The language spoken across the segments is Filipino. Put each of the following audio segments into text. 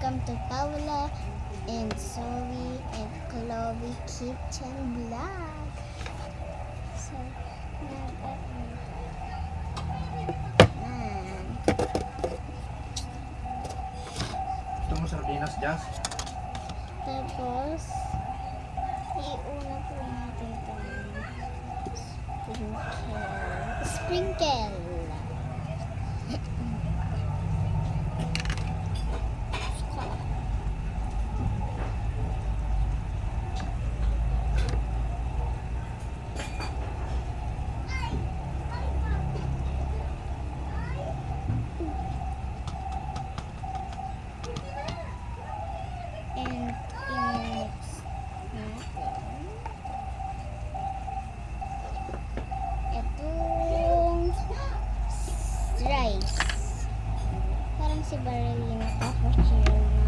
welcome to Paula and Zoe and Chloe Kitchen Vlog. So, Ito mo sardinas, Jazz? tapos, iuna po natin ito sprinkle. And i-mix natin itong rice. Parang si Barrelina cappuccino na.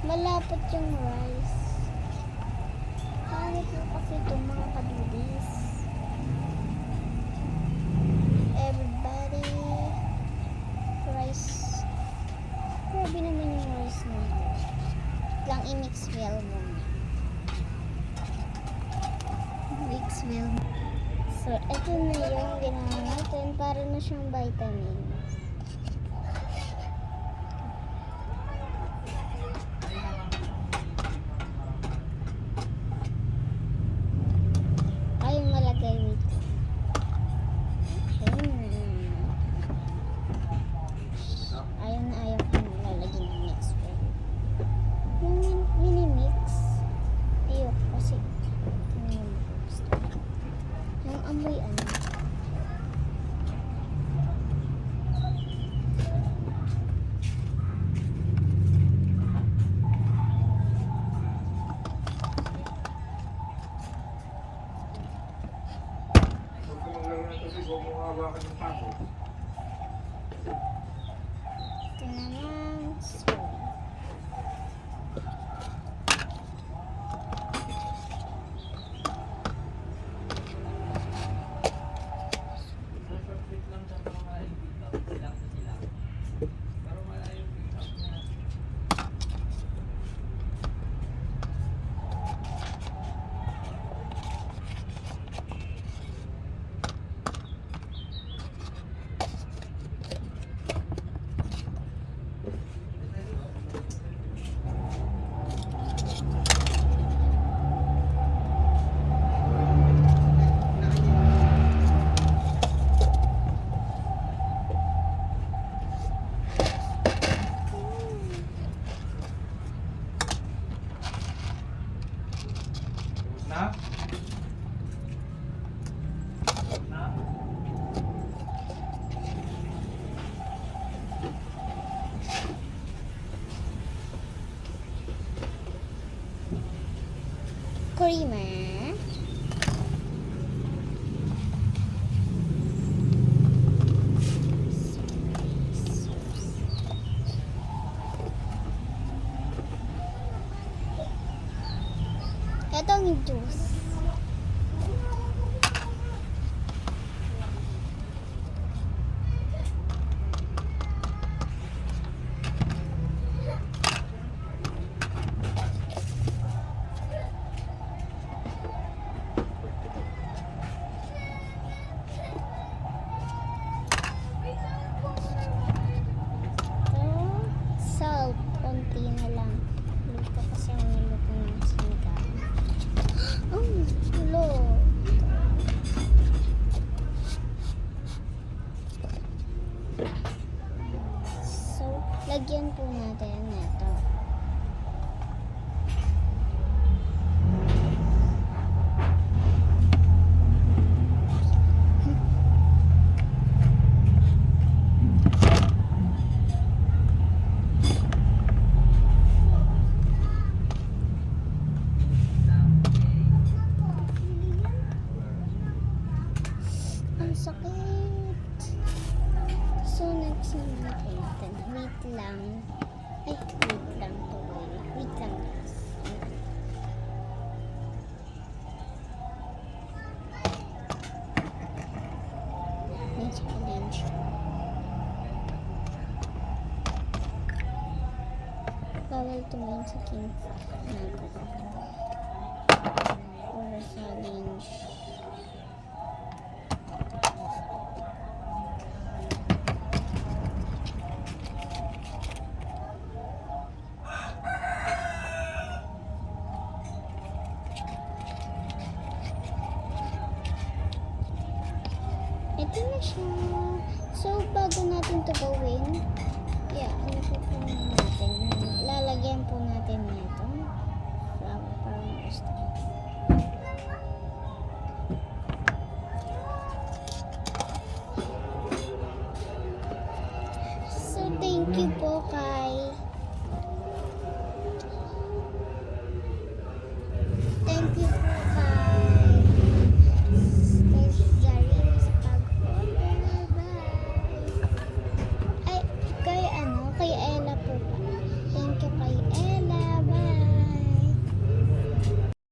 Malapot yung rice. Ano po kasi itong mga kadudis. Everybody, rice. Grabe naman yung rice na ito. Lang i-mix well muna. Mix well. So, ito na yung ginawa natin para na siyang vitamins. Ayaw malagay dito. Ayaw na ayaw ko lalagyan ng mix well. Yung mini-mix, ayok kasi yung amoy ano. Huwag ka maglaro kasi huwag mo hawakan yung pato. Ito naman, so, Tapos na? Tapos na? creamer. Ito ang juice. Salt, konti na lang. Luto kasi ang niluto ng sinigang. Oh, hello. So, lagyan po natin ito. Ang sakit. So, next natin. Wait lang. Ay, wait lang to. Wait lang. Medyo din siya. Bawal tumingin sa king. Or challenge. Ito na siya. So, bago natin to gawin, ano po natin? Lalagyan po natin nito. Flower, parang gusto.